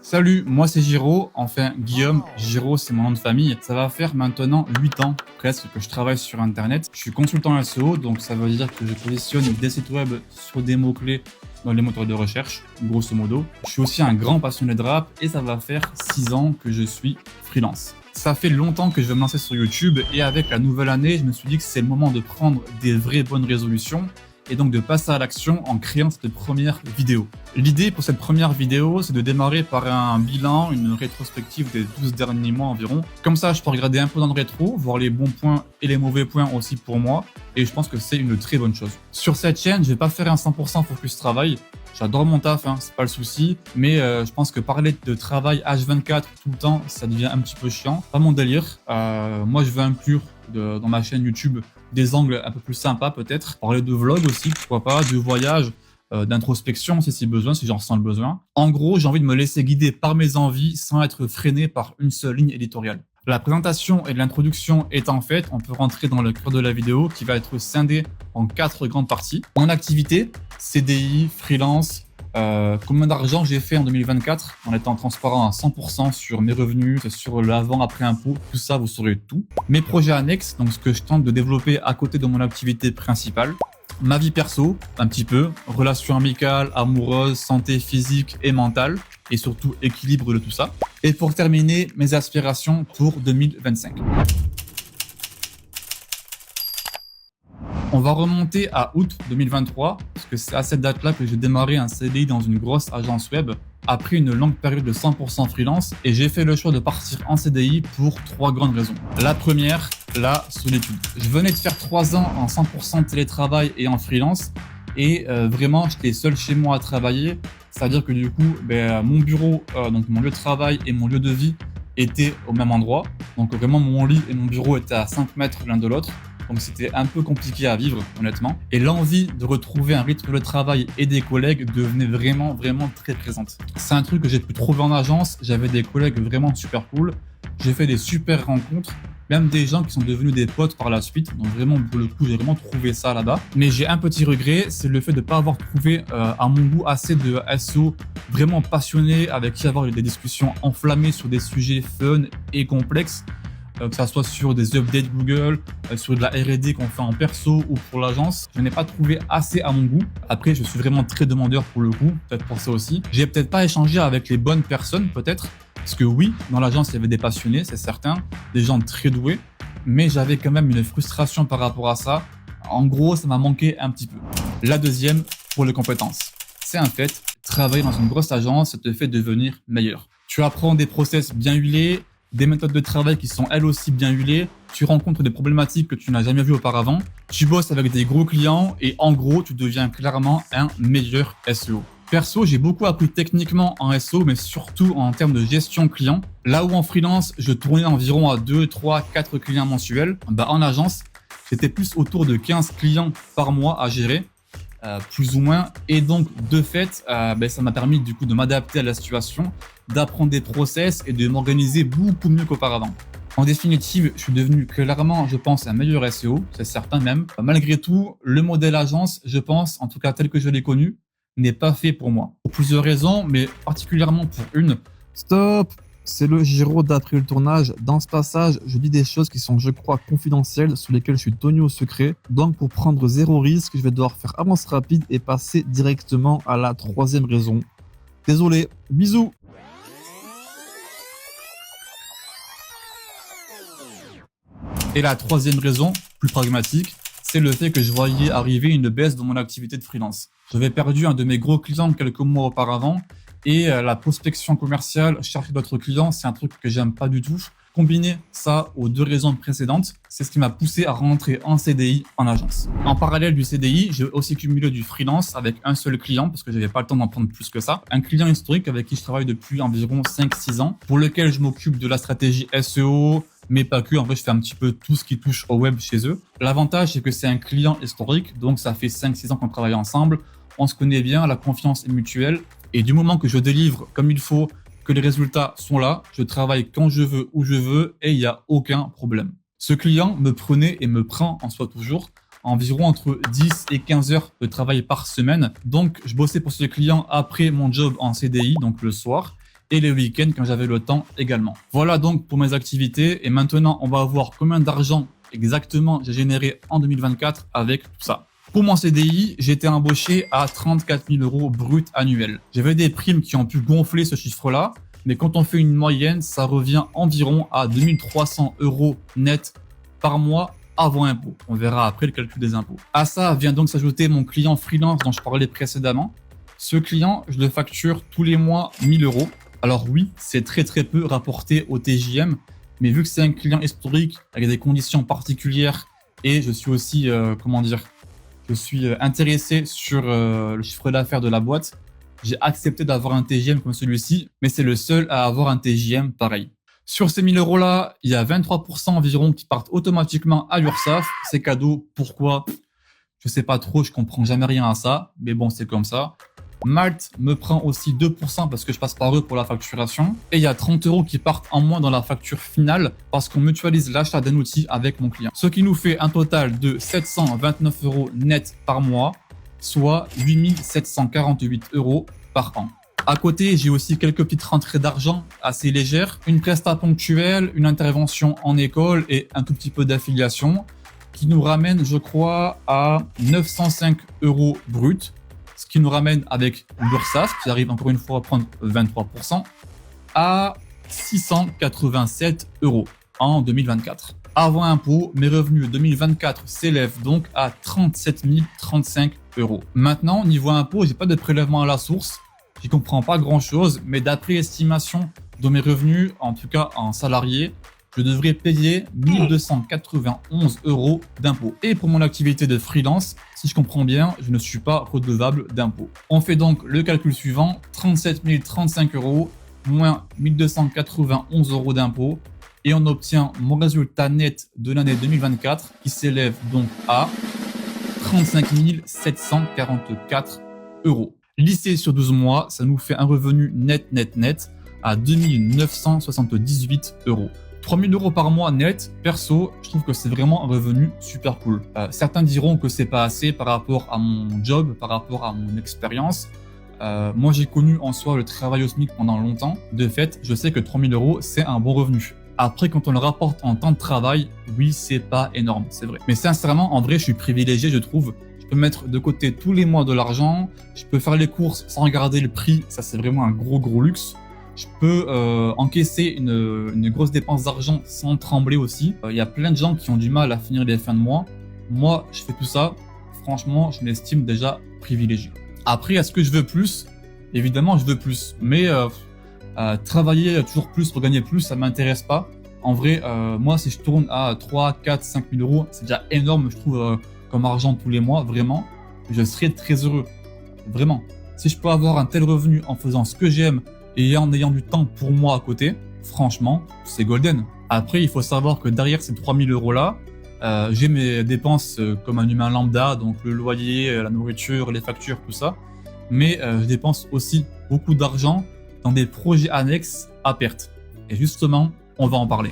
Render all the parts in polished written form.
Salut, moi c'est Giro, enfin Guillaume, Giro c'est mon nom de famille. Ça va faire maintenant 8 ans presque que je travaille sur internet. Je suis consultant SEO, donc ça veut dire que je positionne des sites web sur des mots-clés dans les moteurs de recherche, grosso modo. Je suis aussi un grand passionné de rap et ça va faire 6 ans que je suis freelance. Ça fait longtemps que je veux me lancer sur YouTube et avec la nouvelle année, je me suis dit que c'est le moment de prendre des vraies bonnes résolutions et donc de passer à l'action en créant cette première vidéo. L'idée pour cette première vidéo, c'est de démarrer par un bilan, une rétrospective des 12 derniers mois environ. Comme ça, je peux regarder un peu dans le rétro, voir les bons points et les mauvais points aussi pour moi, et je pense que c'est une très bonne chose. Sur cette chaîne, je vais pas faire un 100% focus travail. J'adore mon taf, c'est pas le souci, mais je pense que parler de travail H24 tout le temps, ça devient un petit peu chiant. Pas mon délire. Moi, je veux inclure dans ma chaîne YouTube des angles un peu plus sympas peut-être. Parler de vlog aussi, pourquoi pas, de voyage, d'introspection si c'est besoin, si j'en ressens le besoin. En gros, j'ai envie de me laisser guider par mes envies sans être freiné par une seule ligne éditoriale. La présentation et l'introduction étant faites, on peut rentrer dans le cœur de la vidéo qui va être scindée en 4 grandes parties. Mon activité, CDI, freelance, combien d'argent j'ai fait en 2024 en étant transparent à 100% sur mes revenus, sur l'avant, après impôt, tout ça, vous saurez tout. Mes projets annexes, donc ce que je tente de développer à côté de mon activité principale. Ma vie perso, un petit peu, relations amicales, amoureuses, santé physique et mentale, et surtout équilibre de tout ça. Et pour terminer, mes aspirations pour 2025. On va remonter à août 2023, parce que c'est à cette date-là que j'ai démarré un CDI dans une grosse agence web, après une longue période de 100% freelance, et j'ai fait le choix de partir en CDI pour 3 grandes raisons. La première, la solitude. Je venais de faire 3 ans en 100% télétravail et en freelance, et vraiment, j'étais seul chez moi à travailler, c'est-à-dire que du coup, mon bureau, donc mon lieu de travail et mon lieu de vie étaient au même endroit, donc vraiment mon lit et mon bureau étaient à 5 mètres l'un de l'autre. Donc c'était un peu compliqué à vivre, honnêtement. Et l'envie de retrouver un rythme de travail et des collègues devenait vraiment très présente. C'est un truc que j'ai pu trouver en agence. J'avais des collègues vraiment super cool. J'ai fait des super rencontres, même des gens qui sont devenus des potes par la suite. Donc vraiment, pour le coup, j'ai vraiment trouvé ça là-bas. Mais j'ai un petit regret, c'est le fait de ne pas avoir trouvé, à mon goût, assez de SEO vraiment passionnés avec qui avoir des discussions enflammées sur des sujets fun et complexes. Que ça soit sur des updates Google, sur de la R&D qu'on fait en perso ou pour l'agence. Je n'ai pas trouvé assez à mon goût. Après, je suis vraiment très demandeur pour le coup, peut-être pour ça aussi. J'ai peut-être pas échangé avec les bonnes personnes, peut-être, parce que oui, dans l'agence, il y avait des passionnés, c'est certain, des gens très doués, mais j'avais quand même une frustration par rapport à ça. En gros, ça m'a manqué un petit peu. La deuxième, pour les compétences. C'est un fait, travailler dans une grosse agence, ça te fait devenir meilleur. Tu apprends des process bien huilés, des méthodes de travail qui sont elles aussi bien huilées, tu rencontres des problématiques que tu n'as jamais vues auparavant, tu bosses avec des gros clients et en gros, tu deviens clairement un meilleur SEO. Perso, j'ai beaucoup appris techniquement en SEO, mais surtout en termes de gestion client. Là où en freelance, je tournais environ à 2, 3, 4 clients mensuels, en agence, j'étais plus autour de 15 clients par mois à gérer. Plus ou moins, et donc de fait ça m'a permis du coup de m'adapter à la situation, d'apprendre des process et de m'organiser beaucoup mieux qu'auparavant. En définitive, je suis devenu clairement, je pense, un meilleur SEO, c'est certain même. Malgré tout, le modèle agence, je pense, en tout cas tel que je l'ai connu, n'est pas fait pour moi. Pour plusieurs raisons, mais particulièrement pour une. Stop! C'est le Giro d'après le tournage. Dans ce passage, je dis des choses qui sont, je crois, confidentielles, sur lesquelles je suis tenu au secret. Donc, pour prendre 0 risque, je vais devoir faire avance rapide et passer directement à la 3e raison. Désolé, bisous! Et la 3e raison, plus pragmatique, c'est le fait que je voyais arriver une baisse dans mon activité de freelance. J'avais perdu un de mes gros clients quelques mois auparavant, et la prospection commerciale, chercher d'autres clients, c'est un truc que j'aime pas du tout. Combiner ça aux 2 raisons précédentes, c'est ce qui m'a poussé à rentrer en CDI en agence. En parallèle du CDI, j'ai aussi cumulé du freelance avec un seul client parce que j'avais pas le temps d'en prendre plus que ça. Un client historique avec qui je travaille depuis environ 5-6 ans, pour lequel je m'occupe de la stratégie SEO, mais pas que. En vrai, je fais un petit peu tout ce qui touche au web chez eux. L'avantage, c'est que c'est un client historique, donc ça fait 5-6 ans qu'on travaille ensemble. On se connaît bien, la confiance est mutuelle. Et du moment que je délivre comme il faut, que les résultats sont là, je travaille quand je veux, où je veux, et il n'y a aucun problème. Ce client me prenait et me prend en soi toujours environ entre 10 et 15 heures de travail par semaine. Donc, je bossais pour ce client après mon job en CDI, donc le soir. et les week-ends quand j'avais le temps également. Voilà donc pour mes activités et maintenant on va voir combien d'argent exactement j'ai généré en 2024 avec tout ça. Pour mon CDI, j'ai été embauché à 34 000 € brut annuel. J'avais des primes qui ont pu gonfler ce chiffre-là, mais quand on fait une moyenne, ça revient environ à 2300 € net par mois avant impôt. On verra après le calcul des impôts. À ça vient donc s'ajouter mon client freelance dont je parlais précédemment. Ce client, je le facture tous les mois 1000 €. Alors oui, c'est très peu rapporté au TJM, mais vu que c'est un client historique avec des conditions particulières et je suis aussi, je suis intéressé sur le chiffre d'affaires de la boîte, j'ai accepté d'avoir un TJM comme celui-ci, mais c'est le seul à avoir un TJM pareil. Sur ces 1000 € là, il y a 23% environ qui partent automatiquement à l'URSSAF. C'est cadeau. Pourquoi? Je sais pas trop, je comprends jamais rien à ça, mais bon, c'est comme ça. Malte me prend aussi 2% parce que je passe par eux pour la facturation. Et il y a 30 € qui partent en moins dans la facture finale parce qu'on mutualise l'achat d'un outil avec mon client. Ce qui nous fait un total de 729 € net par mois, soit 8748 € par an. À côté, j'ai aussi quelques petites rentrées d'argent assez légères, une presta ponctuelle, une intervention en école et un tout petit peu d'affiliation qui nous ramène, je crois, à 905 € brut. Ce qui nous ramène avec l'URSSAF, qui arrive encore une fois à prendre 23%, à 687 € en 2024. Avant impôt, mes revenus 2024 s'élèvent donc à 37 035 €. Maintenant, niveau impôt, j'ai pas de prélèvement à la source. J'y comprends pas grand chose, mais d'après estimation de mes revenus, en tout cas en salarié, je devrais payer 1291 € d'impôts. Et pour mon activité de freelance, si je comprends bien, je ne suis pas redevable d'impôts. On fait donc le calcul suivant, 37 035 € moins 1291 € d'impôts, et on obtient mon résultat net de l'année 2024 qui s'élève donc à 35 744 €. Lissé sur 12 mois, ça nous fait un revenu net à 2978 €. 3000 € par mois net, perso, je trouve que c'est vraiment un revenu super cool. Certains diront que c'est pas assez par rapport à mon job, par rapport à mon expérience. Moi, j'ai connu en soi le travail au SMIC pendant longtemps. De fait, je sais que 3000 €, c'est un bon revenu. Après, quand on le rapporte en temps de travail, oui, c'est pas énorme, c'est vrai. Mais sincèrement, en vrai, je suis privilégié, je trouve. Je peux mettre de côté tous les mois de l'argent. Je peux faire les courses sans regarder le prix. Ça, c'est vraiment un gros luxe. Je peux encaisser une grosse dépense d'argent sans trembler aussi. Il y a plein de gens qui ont du mal à finir les fins de mois. Moi, je fais tout ça. Franchement, je m'estime déjà privilégié. Après, est-ce que je veux plus? Évidemment, je veux plus. Mais travailler toujours plus pour gagner plus, ça m'intéresse pas. En vrai, moi, si je tourne à 3, 4, 5 000 €, c'est déjà énorme, je trouve, comme argent tous les mois, vraiment. Je serais très heureux. Vraiment. Si je peux avoir un tel revenu en faisant ce que j'aime et en ayant du temps pour moi à côté, franchement, c'est golden. Après, il faut savoir que derrière ces 3000 € là, j'ai mes dépenses comme un humain lambda, donc le loyer, la nourriture, les factures, tout ça. Mais je dépense aussi beaucoup d'argent dans des projets annexes à perte. Et justement, on va en parler.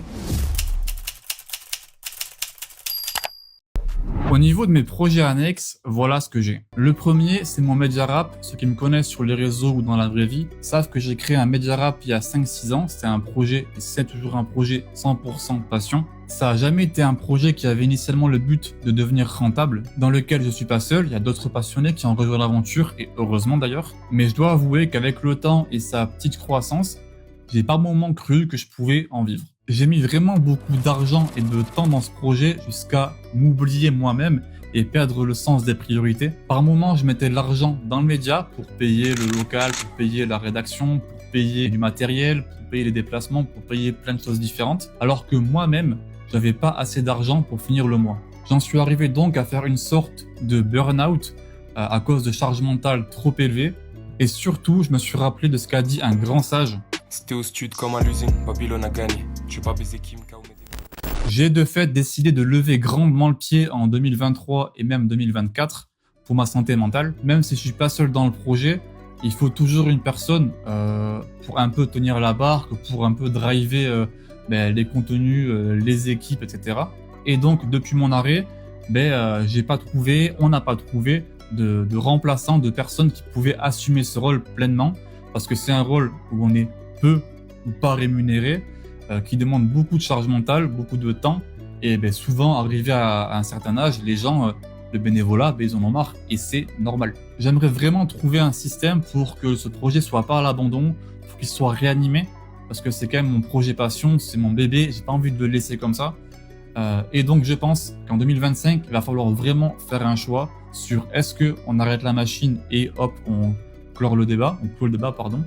Au niveau de mes projets annexes, voilà ce que j'ai. Le premier, c'est mon MediaRap. Ceux qui me connaissent sur les réseaux ou dans la vraie vie savent que j'ai créé un MediaRap il y a 5-6 ans. C'était un projet, et c'est toujours un projet 100% passion. Ça n'a jamais été un projet qui avait initialement le but de devenir rentable, dans lequel je suis pas seul, il y a d'autres passionnés qui ont rejoint l'aventure, et heureusement d'ailleurs. Mais je dois avouer qu'avec le temps et sa petite croissance, j'ai par moments cru que je pouvais en vivre. J'ai mis vraiment beaucoup d'argent et de temps dans ce projet jusqu'à m'oublier moi-même et perdre le sens des priorités. Par moments, je mettais l'argent dans le média pour payer le local, pour payer la rédaction, pour payer du matériel, pour payer les déplacements, pour payer plein de choses différentes, alors que moi-même, j'avais pas assez d'argent pour finir le mois. J'en suis arrivé donc à faire une sorte de burn-out à cause de charges mentales trop élevées. Et surtout, je me suis rappelé de ce qu'a dit un grand sage. C'était au stud comme à l'usine, Babylone a gagné. Tu vas baiser Kim K. J'ai de fait décidé de lever grandement le pied en 2023 et même 2024 pour ma santé mentale. Même si je suis pas seul dans le projet, il faut toujours une personne pour un peu tenir la barque, pour un peu driver les contenus, les équipes, etc. Et donc, depuis mon arrêt, on n'a pas trouvé de remplaçant, de personnes qui pouvaient assumer ce rôle pleinement, parce que c'est un rôle où on est peu ou pas rémunérés, qui demandent beaucoup de charge mentale, beaucoup de temps. Et ben, souvent, arrivé à un certain âge, les gens, le bénévolat, ben, ils en ont marre et c'est normal. J'aimerais vraiment trouver un système pour que ce projet soit pas à l'abandon, pour qu'il soit réanimé, parce que c'est quand même mon projet passion, c'est mon bébé, j'ai pas envie de le laisser comme ça. Et donc je pense qu'en 2025, il va falloir vraiment faire un choix sur est-ce qu'on arrête la machine et hop, on clôt le débat, pardon,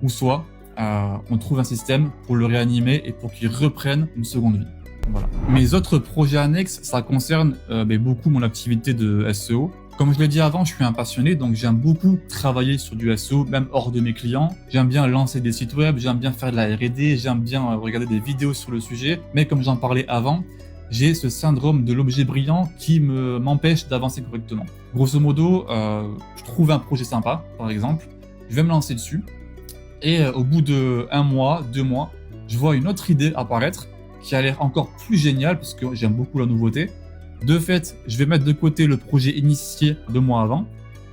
ou soit on trouve un système pour le réanimer et pour qu'il reprenne une seconde vie. Voilà. Mes autres projets annexes, ça concerne beaucoup mon activité de SEO. Comme je l'ai dit avant, je suis un passionné, donc j'aime beaucoup travailler sur du SEO, même hors de mes clients. J'aime bien lancer des sites web, j'aime bien faire de la R&D, j'aime bien regarder des vidéos sur le sujet. Mais comme j'en parlais avant, j'ai ce syndrome de l'objet brillant qui m'empêche d'avancer correctement. Grosso modo, je trouve un projet sympa, par exemple, je vais me lancer dessus. Et au bout de 1 mois, 2 mois, je vois une autre idée apparaître qui a l'air encore plus géniale parce que j'aime beaucoup la nouveauté. De fait, je vais mettre de côté le projet initié 2 mois avant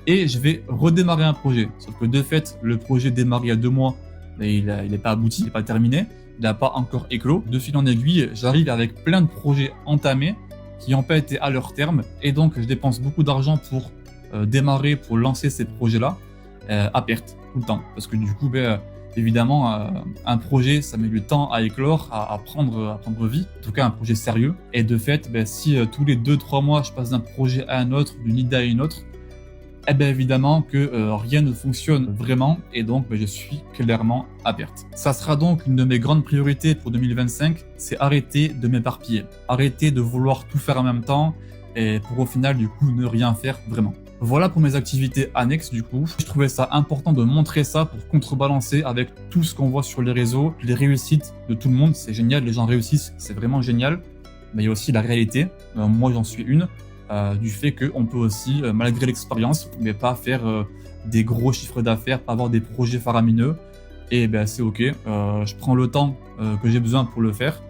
et je vais redémarrer un projet. Sauf que de fait, le projet démarré il y a 2 mois, mais il n'est pas abouti, il n'est pas terminé, il n'a pas encore éclos. De fil en aiguille, j'arrive avec plein de projets entamés qui n'ont pas été à leur terme et donc je dépense beaucoup d'argent pour démarrer, pour lancer ces projets-là à perte tout le temps. Parce que du coup, évidemment, un projet, ça met du temps à éclore, à prendre vie, en tout cas un projet sérieux. Et de fait, si tous les 2-3 mois, je passe d'un projet à un autre, d'une idée à une autre, évidemment que rien ne fonctionne vraiment et donc je suis clairement à perte. Ça sera donc une de mes grandes priorités pour 2025, c'est arrêter de m'éparpiller, arrêter de vouloir tout faire en même temps et pour au final du coup ne rien faire vraiment. Voilà pour mes activités annexes du coup. Je trouvais ça important de montrer ça pour contrebalancer avec tout ce qu'on voit sur les réseaux, les réussites de tout le monde, c'est génial, les gens réussissent, c'est vraiment génial. Mais il y a aussi la réalité, moi j'en suis une, du fait qu'on peut aussi, malgré l'expérience, mais pas faire des gros chiffres d'affaires, pas avoir des projets faramineux. Et c'est ok, je prends le temps que j'ai besoin pour le faire.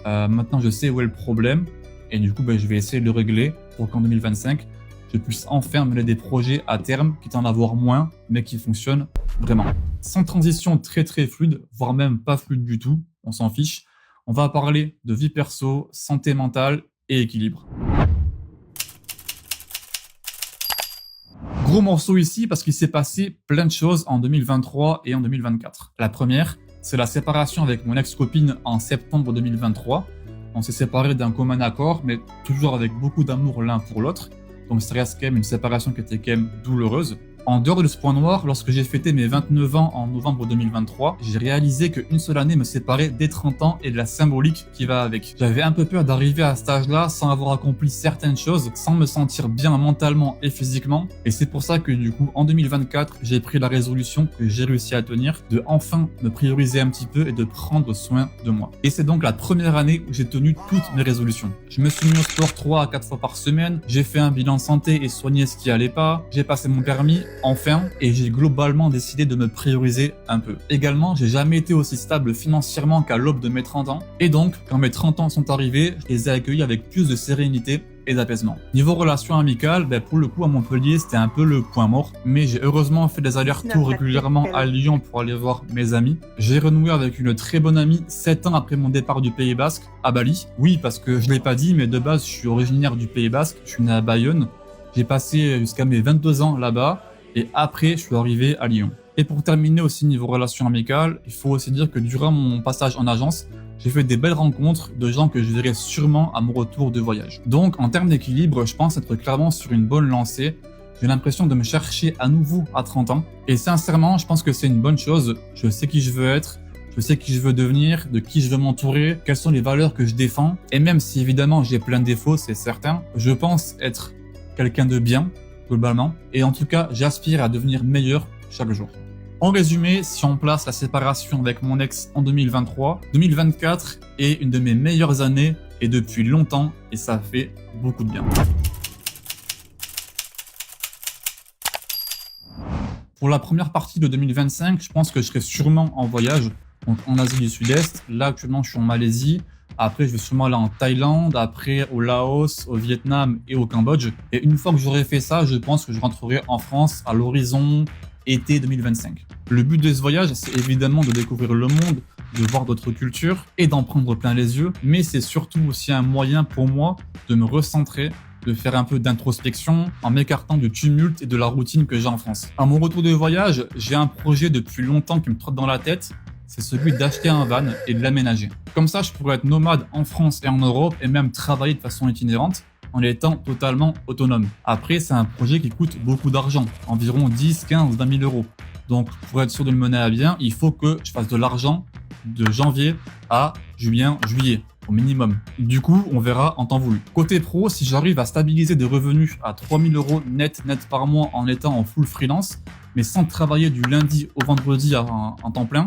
Maintenant je sais où est le problème et du coup je vais essayer de le régler pour qu'en 2025, je puisse enfin mener des projets à terme, quitte à en avoir moins, mais qui fonctionnent vraiment. Sans transition très fluide, voire même pas fluide du tout, on s'en fiche, on va parler de vie perso, santé mentale et équilibre. Gros morceau ici parce qu'il s'est passé plein de choses en 2023 et en 2024. La première, c'est la séparation avec mon ex-copine en septembre 2023. On s'est séparés d'un commun accord, mais toujours avec beaucoup d'amour l'un pour l'autre. Donc ça reste quand même une séparation qui était quand même douloureuse. En dehors de ce point noir, lorsque j'ai fêté mes 29 ans en novembre 2023, j'ai réalisé qu'une seule année me séparait des 30 ans et de la symbolique qui va avec. J'avais un peu peur d'arriver à cet âge-là sans avoir accompli certaines choses, sans me sentir bien mentalement et physiquement. Et c'est pour ça que du coup, en 2024, j'ai pris la résolution que j'ai réussi à tenir de enfin me prioriser un petit peu et de prendre soin de moi. Et c'est donc la première année où j'ai tenu toutes mes résolutions. Je me suis mis au sport 3 à 4 fois par semaine, j'ai fait un bilan santé et soigné ce qui allait pas, j'ai passé mon permis, enfin, et j'ai globalement décidé de me prioriser un peu. Également, j'ai jamais été aussi stable financièrement qu'à l'aube de mes 30 ans, et donc, quand mes 30 ans sont arrivés, je les ai accueillis avec plus de sérénité et d'apaisement. Niveau relations amicales, pour le coup à Montpellier c'était un peu le point mort, mais j'ai heureusement fait des allers-retours régulièrement à Lyon pour aller voir mes amis. J'ai renoué avec une très bonne amie 7 ans après mon départ du Pays Basque, à Bali. Oui, parce que je l'ai pas dit, mais de base je suis originaire du Pays Basque, je suis né à Bayonne. J'ai passé jusqu'à mes 22 ans là-bas, et après je suis arrivé à Lyon. Et pour terminer aussi niveau relations amicales, il faut aussi dire que durant mon passage en agence, j'ai fait des belles rencontres de gens que je verrai sûrement à mon retour de voyage. Donc en termes d'équilibre, je pense être clairement sur une bonne lancée. J'ai l'impression de me chercher à nouveau à 30 ans. Et sincèrement, je pense que c'est une bonne chose. Je sais qui je veux être, je sais qui je veux devenir, de qui je veux m'entourer, quelles sont les valeurs que je défends. Et même si évidemment j'ai plein de défauts, c'est certain, je pense être quelqu'un de bien, globalement. Et en tout cas, j'aspire à devenir meilleur chaque jour. En résumé, si on place la séparation avec mon ex en 2023, 2024 est une de mes meilleures années et depuis longtemps, et ça fait beaucoup de bien. Pour la première partie de 2025, je pense que je serai sûrement en voyage, donc en Asie du Sud-Est. Là, actuellement, je suis en Malaisie. Après, je vais sûrement aller en Thaïlande, après au Laos, au Vietnam et au Cambodge. Et une fois que j'aurai fait ça, je pense que je rentrerai en France à l'horizon été 2025. Le but de ce voyage, c'est évidemment de découvrir le monde, de voir d'autres cultures et d'en prendre plein les yeux, mais c'est surtout aussi un moyen pour moi de me recentrer, de faire un peu d'introspection en m'écartant du tumulte et de la routine que j'ai en France. À mon retour de voyage, j'ai un projet depuis longtemps qui me trotte dans la tête, c'est celui d'acheter un van et de l'aménager. Comme ça, je pourrais être nomade en France et en Europe et même travailler de façon itinérante en étant totalement autonome. Après, c'est un projet qui coûte beaucoup d'argent, environ 10, 15, 20 000 euros. Donc, pour être sûr de le mener à bien, il faut que je fasse de l'argent de janvier à juillet, au minimum. Du coup, on verra en temps voulu. Côté pro, si j'arrive à stabiliser des revenus à 3 000 euros net par mois en étant en full freelance, mais sans travailler du lundi au vendredi en temps plein,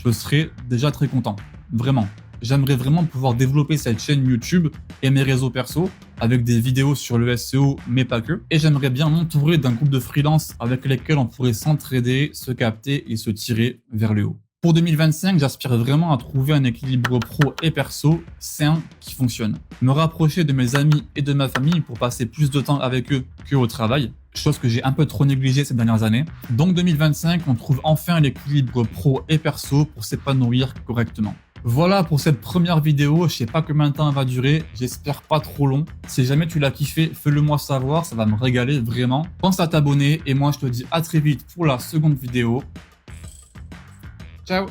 je serai déjà très content. Vraiment. J'aimerais vraiment pouvoir développer cette chaîne YouTube et mes réseaux perso avec des vidéos sur le SEO, mais pas que. Et j'aimerais bien m'entourer d'un groupe de freelance avec lesquels on pourrait s'entraider, se capter et se tirer vers le haut. Pour 2025, j'aspire vraiment à trouver un équilibre pro et perso sain qui fonctionne. Me rapprocher de mes amis et de ma famille pour passer plus de temps avec eux qu'au travail, chose que j'ai un peu trop négligée ces dernières années. Donc 2025, on trouve enfin l'équilibre pro et perso pour s'épanouir correctement. Voilà pour cette première vidéo, je sais pas combien de temps elle va durer, j'espère pas trop long. Si jamais tu l'as kiffé, fais-le moi savoir, ça va me régaler vraiment. Pense à t'abonner et moi je te dis à très vite pour la seconde vidéo. Ciao.